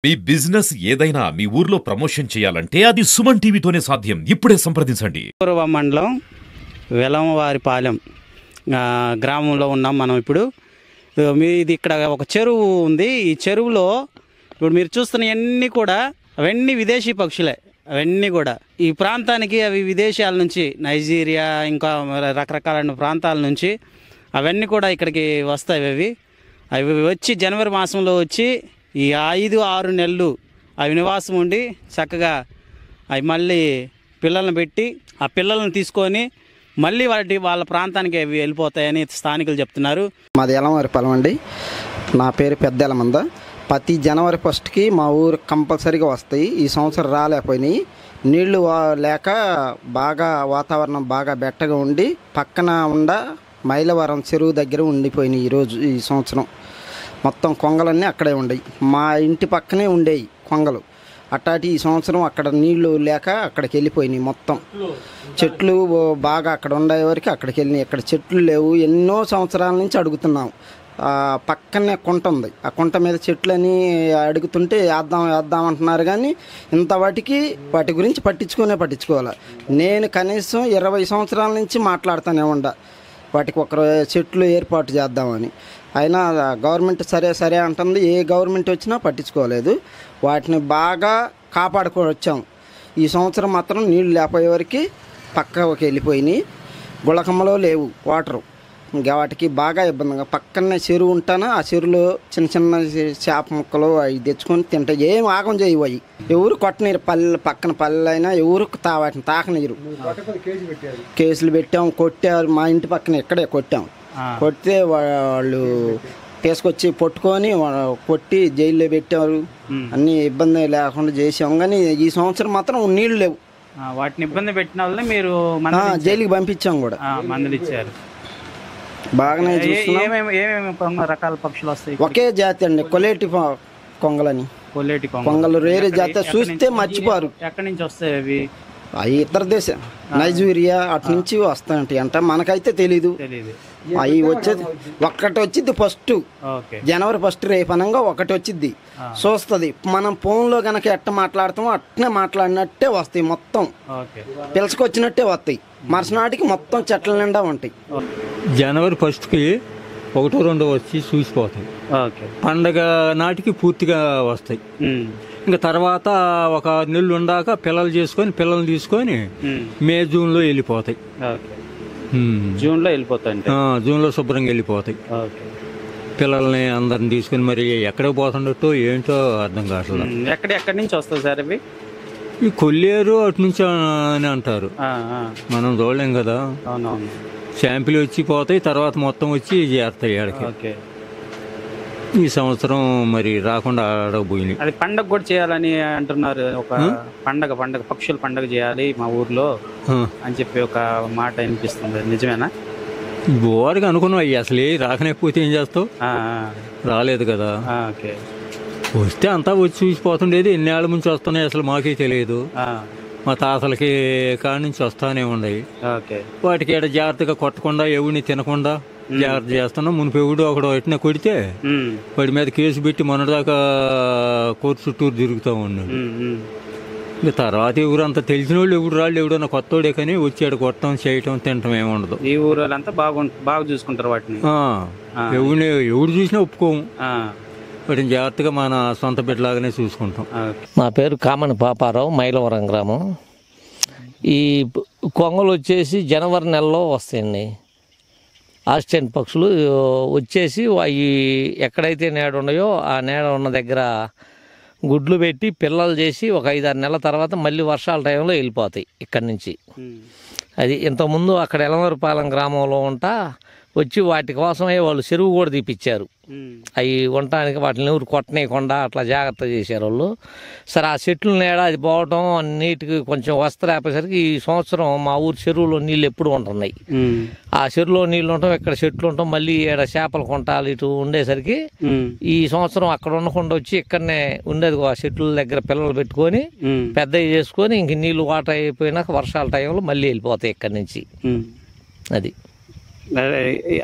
మీ business ఏదైనా మీ ఊర్లో promotion చేయాలంటే అది సుమన్ టీవీతోనే సాధ్యం. ఇప్పుడే సంప్రదించండి. పూర్వ మండలం వెలంవారిపాలెం గ్రామంలో ఉన్నాం మనం ఇప్పుడు. ఇది ఇక్కడ ఒక చెరువు ఉంది. ఈ చెరువులో ఇప్పుడు మీరు చూస్తున్నవన్నీ కూడా అవన్నీ విదేశీ పక్షులే. అవన్నీ కూడా ఈ ప్రాంతానికి అవి విదేశాల నుంచి నైజీరియా ఇంకా రకరకాల ప్రాంతాల నుంచి అవన్నీ కూడా ఇక్కడికి వస్తాయి. అవి వచ్చి జనవరి మాసంలో వచ్చి ఈ 5-6 నెలలు అవి నివాసం ఉండి చక్కగా అవి మళ్ళీ పిల్లల్ని పెట్టి ఆ పిల్లల్ని తీసుకొని మళ్ళీ వాళ్ళ ప్రాంతానికి అవి వెళ్ళిపోతాయని స్థానికులు చెప్తున్నారు. మాది ఎలమవారిపాలెం అండి. నా పేరు పెద్ద ఎలమంద. ప్రతి జనవరి 1కి మా ఊరు కంపల్సరీగా వస్తాయి. ఈ సంవత్సరం రాలేకపోయినాయి. నీళ్లు లేక బాగా వాతావరణం బాగా బెట్టగా ఉండి పక్కన మైలవరం చెరువు దగ్గర ఉండిపోయినాయి. ఈ సంవత్సరం మొత్తం కొంగలన్నీ అక్కడే ఉండేవి. మా ఇంటి పక్కనే ఉండేవి కొంగలు. అట్టాటి ఈ సంవత్సరం అక్కడ నీళ్లు లేక అక్కడికి వెళ్ళిపోయినాయి. మొత్తం చెట్లు బాగా అక్కడ ఉండే వరకు అక్కడికి వెళ్ళినాయి. ఇక్కడ చెట్లు లేవు. ఎన్నో సంవత్సరాల నుంచి అడుగుతున్నాం. పక్కనే కుంట ఉంది. ఆ కుంట మీద చెట్లని అడుగుతుంటే వేద్దాం అంటున్నారు. కానీ వాటి గురించి పట్టించుకోవాలి. నేను కనీసం 20 సంవత్సరాల నుంచి మాట్లాడుతూనే వాటికి ఒక చెట్లు ఏర్పాటు చేద్దామని. అయినా గవర్నమెంట్ సరే అంటుంది. ఏ గవర్నమెంట్ వచ్చినా పట్టించుకోలేదు. వాటిని బాగా కాపాడుకోవచ్చాం. ఈ సంవత్సరం మాత్రం నీళ్ళు లేకపోయేవరకు పక్కకి వెళ్ళిపోయినాయి. గుళకమ్మలో లేవు వాటరు. ఇంకా వాటికి బాగా ఇబ్బందిగా పక్కనే చెరువు ఉంటాను. ఆ చెరువులో చిన్న చేప ముక్కలు అవి తెచ్చుకొని తింటాయి. ఏం ఆగం చేయవు. అవి ఎవరు కొట్టనీరు. పక్కన పల్లెలు అయినా ఎవరు వాటిని తాకనీరు. కేసులు పెట్టాము, కొట్టారు. మా ఇంటి పక్కన ఇక్కడే కొడితే వాళ్ళు తీసుకొచ్చి పట్టుకొని కొట్టి జైల్లో పెట్టారు. అన్ని ఇబ్బంది లేకుండా చేసాం. కానీ ఈ సంవత్సరం మాత్రం నీళ్లు లేవు. వాటిని ఇబ్బంది పెట్టిన వాళ్ళని మీరు జైలుకి పంపించాం కూడా. మందులు ఇచ్చారు. బాగానే ఏమేమి రకాల పక్షులు వస్తాయి? ఒకే జాతి అండి, కొలేటి కొంగలని. కొంగలు వేరే జాతి చూస్తే మర్చిపోరు. ఎక్కడి నుంచి వస్తాయి అవి? అవి ఇతర దేశం నైజీరియా అటు నుంచి వస్తాయంటాయి అంట. మనకైతే తెలీదు. అవి వచ్చేది ఒక్కటి వచ్చింది ఫస్ట్ జనవరి 1 రేపనంగా ఒకటి వచ్చింది చూస్తుంది. మనం ఫోన్లో కనుక ఎట్ట మాట్లాడతామో అట్నే మాట్లాడినట్టే వస్తాయి. మొత్తం పిలుచుకొచ్చినట్టే వస్తాయి. మరుసనాటికి మొత్తం చెట్ల నిండా ఉంటాయి. జనవరి 1కి 1-2 వచ్చి చూసిపోతాయి. పండగ నాటికి పూర్తిగా వస్తాయి. ఇంకా తర్వాత ఒక 6 నెలలు ఉండాక పిల్లల్ని తీసుకొని జూన్లో వెళ్ళిపోతాయి. జూన్లో శుభ్రంగా వెళ్ళిపోతాయి. పిల్లల్ని అందరిని తీసుకుని మరి ఎక్కడికి పోతుండటో ఏంటో అర్థం కావట్లేదు. ఎక్కడి నుంచి వస్తుంది సార్ అవి? ఈ కొల్లేరు అటు నుంచి అని అంటారు. మనం చూడలేం కదా. శాంపిల్ వచ్చి పోతాయి. తర్వాత మొత్తం వచ్చి చేరుతాయి ఆడకి. ఈ సంవత్సరం మరి రాకుండా ఆడకపోయింది. అది పండగ కూడా చేయాలని అంటున్నారు. ఒక పండగ పక్షుల పండగ చేయాలి మా ఊర్లో అని చెప్పి ఒక మాట వినిపిస్తుంది. నిజమేనా? బోరికి అనుకున్నాం. అసలు రాకనేకపోతే ఏం చేస్తావు? రాలేదు కదా. వస్తే అంతా వచ్చి చూసిపోతుండేది. ఎన్నేళ్ల నుంచి వస్తున్నాయి అసలు మాకే తెలియదు. మా తాతలకి కాడి నుంచి వస్తానే ఉన్నాయి. వాటికి ఏడ జాగ్రత్తగా కొట్టకుండా ఎవరిని తినకుండా జాగ్రత్త చేస్తున్నాం. మునిపెవుడు ఒకడు ఎట్టిన కొడితే వాడి మీద కేసు పెట్టి మొన్నటిదాకా కోర్టు చుట్టూరు తిరుగుతూ ఉన్నాడు. ఇంకా తర్వాత ఎవరంతా తెలిసిన వాళ్ళు ఎవడన్నా కొత్తోడే కానీ వచ్చాడు కొట్టడం చేయటం తినటం ఏమి ఉండదు. ఈ ఊరంతా బాగా చూసుకుంటారు వాటిని. ఎవడు చూసినా ఒప్పుకోము. వాటిని జాగ్రత్తగా మన సొంత బిడ్డలాగానే చూసుకుంటాం. నా పేరు కామని పాపారావు, మైలవరం గ్రామం. ఈ కొంగలు వచ్చేసి జనవరి నెలలో వస్తాయండి. ఆస్ట్రేలియన్ పక్షులు వచ్చేసి అవి ఎక్కడైతే నీడ ఉన్నాయో ఆ నీడ ఉన్న దగ్గర గుడ్లు పెట్టి పిల్లలు చేసి ఒక 5-6 నెలల తర్వాత మళ్ళీ వర్షాల టైంలో వెళ్ళిపోతాయి ఇక్కడి నుంచి. అది ఇంతకుముందు అక్కడ ఎలమవారిపాలెం గ్రామంలో వచ్చి వాటి కోసమే వాళ్ళు చెరువు కూడా తీపిచ్చారు. అవి ఉండటానికి వాటిని ఎవరు కొట్టనేయకుండా అట్లా జాగ్రత్త చేశారు వాళ్ళు. సరే ఆ చెట్లు నీడ అది పోవటం నీటికి కొంచెం వస్తలేకపోయేసరికి ఈ సంవత్సరం మా ఊరు చెరువులో నీళ్ళు ఎప్పుడు ఉంటున్నాయి. ఆ చెరువులో నీళ్ళు ఉండటం, ఇక్కడ చెట్లు ఉండటం, మళ్ళీ ఈడ చేపల కొంటాలు ఇటు ఉండేసరికి ఈ సంవత్సరం అక్కడ ఉండకుండా వచ్చి ఇక్కడనే ఉండేది. ఆ చెట్ల దగ్గర పిల్లలు పెట్టుకొని పెద్దవి చేసుకొని ఇంక నీళ్ళు వాటర్ అయిపోయినాక వర్షాల టైంలో మళ్ళీ వెళ్ళిపోతాయి ఇక్కడి నుంచి. అది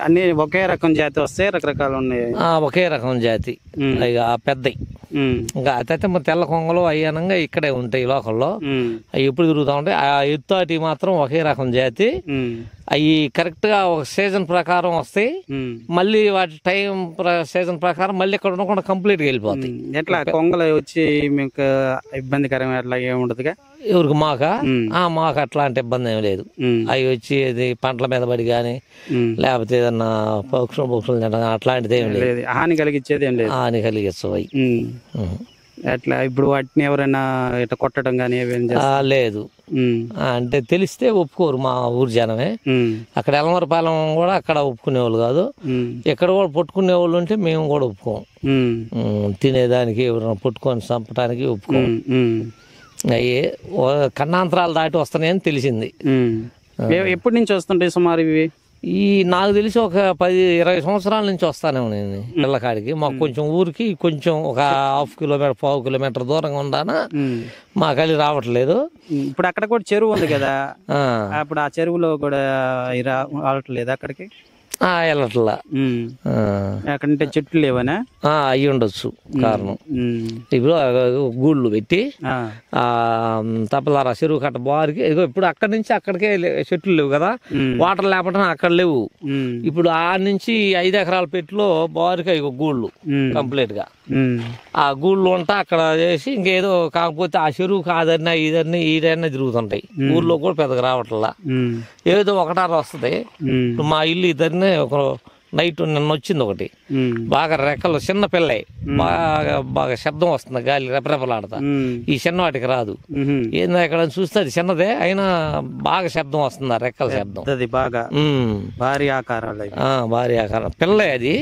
అన్ని ఒకే రకం జాతి వస్తాయి, రకరకాలు ఉన్నాయి. ఒకే రకం జాతి ఇక పెద్దవి. ఇంకా అయితే మరి తెల్ల కొంగలు అయ్యానంగా ఇక్కడే ఉంటాయి లోకల్లో. అవి ఎప్పుడు తిరుగుతూ ఉంటాయి. ఆ ఎత్తాటి మాత్రం ఒకే రకం జాతి. అవి కరెక్ట్ గా ఒక సీజన్ ప్రకారం వస్తాయి. మళ్ళీ వాటి టైం సీజన్ ప్రకారం మళ్ళీ ఇక్కడ ఉండకుండా కంప్లీట్ గా వెళ్ళిపోతాయి. ఎట్లా కొంగలు వచ్చి మీకు ఇబ్బందికరం అట్లా ఏముండదుగా? ఎవరికి మాకు అట్లాంటి ఇబ్బంది ఏమి లేదు. అవి వచ్చి అది పంటల మీద పడి కానీ లేకపోతే ఏదన్నా పక్షులు తినడం అట్లాంటిది ఏమి లేదు. హాని కలిగించేది ఏం లేదు. హాని కలిగిస్తావు అవి. అట్లా ఇప్పుడు వాటిని ఎవరైనా ఇట్లా కొట్టడం కానీ లేదు. అంటే తెలిస్తే ఒప్పుకోరు మా ఊరు జనమే. అక్కడ ఎలమరపాలెం కూడా అక్కడ ఒప్పుకునేవాళ్ళు కాదు. ఎక్కడ కూడా పట్టుకునే వాళ్ళు ఉంటే మేము కూడా ఒప్పుకోం. తినేదానికి ఎవరైనా పట్టుకొని చంపడానికి ఒప్పుకోం. అవి కన్నాంతరాలు దాటి వస్తున్నాయని తెలిసింది. ఎప్పటి నుంచి వస్తుంటాయి సుమారు ఇవి? నాకు తెలిసి ఒక 10-20 సంవత్సరాల నుంచి వస్తానే నేను పిల్లకాడికి. మాకు కొంచెం ఊరికి కొంచెం ఒక 1/2 కిలోమీటర్ 1/4 కిలోమీటర్ దూరంగా ఉండానా మా కలి రావట్లేదు. ఇప్పుడు అక్కడ కూడా చెరువు ఉంది కదా, అప్పుడు ఆ చెరువులో కూడా రావట్లేదు అక్కడికి? వెళ్ళట్లా. అక్కడంటే చెట్లు లేవనా? అయ్యి ఉండొచ్చు కారణం. ఇప్పుడు గూళ్ళు పెట్టి తప్పలారా చెరువు కట్ట బారికి ఇప్పుడు అక్కడి నుంచి అక్కడికే చెట్లు లేవు కదా, వాటర్ లేపడం అక్కడ లేవు. ఇప్పుడు ఆ నుంచి 5 ఎకరాల పెట్టులో బారికి గూళ్ళు కంప్లీట్ గా ఆ గూళ్ళు ఉంటా అక్కడ చేసి ఇంకేదో కాకపోతే ఆ చెరువు కాదన్నా ఇదన్నా ఈడన్నా తిరుగుతుంటాయి. ఊర్లో కూడా పెద్దగా రావట్లా, ఏదో ఒకటారు వస్తుంది. మా ఇల్లు ఇద్దరిని ఒక నైట్ నిన్న వచ్చింది ఒకటి, బాగా రెక్కలు చిన్న పిల్లయి, బాగా శబ్దం వస్తుంది, గాలి రెపరెపలాడతా. ఈ చిన్న వాటికి రాదు. ఏందా ఇక్కడ చూస్తే అది చిన్నదే అయినా బాగా శబ్దం వస్తుంది, ఆ రెక్కల శబ్దం. బాగా భారీ ఆకారాలు, భారీ ఆకారం పిల్లే అది.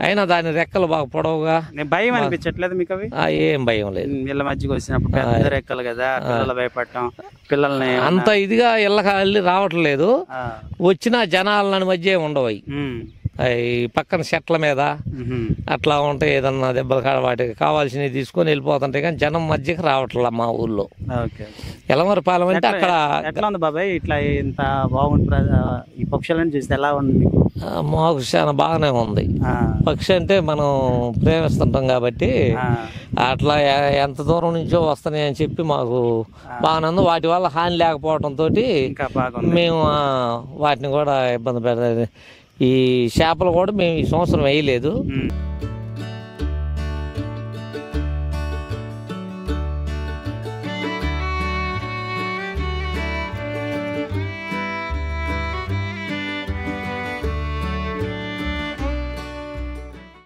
అయినా దాని రెక్కలు బాగా పొడవుగా. భయం అనిపించట్లేదు మీకు అవి? ఏం భయం లేదు. ఇళ్ళ మధ్యకి వచ్చినప్పుడు పెద్ద రెక్కలు కదా, పిల్లలు భయపడటం, పిల్లల్ని అంత ఇదిగా ఇళ్ళకి వెళ్ళి రావట్లేదు. వచ్చిన జనాల మధ్య ఉండవు. ఈ పక్కన చెట్ల మీద అట్లా ఉంటాయి, ఏదన్నా దెబ్బలు కాడ వాటికి కావాల్సినవి తీసుకొని వెళ్ళిపోతుంటాయి. కానీ జనం మధ్యకి రావట్లా మా ఊర్లో. ఎలమరపాలెం అంటే అక్కడ. ఎట్లా ఉంది బాబాయ్ ఇట్లా ఇంత బాగుంటుంది ఈ పక్షులను చూస్తే? ఎలా ఉంది మాకు? చాలా బాగానే ఉంది. పక్షి అంటే మనం ప్రేమిస్తుంటాం కాబట్టి అట్లా ఎంత దూరం నుంచో వస్తున్నాయి అని చెప్పి మాకు బాగానే ఉంది. వాటి వల్ల హాని లేకపోవడంతో మేము వాటిని కూడా ఇబ్బంది పెడతాం. ఈ చేపలు కూడా మేము ఈ సంవత్సరం వేయలేదు.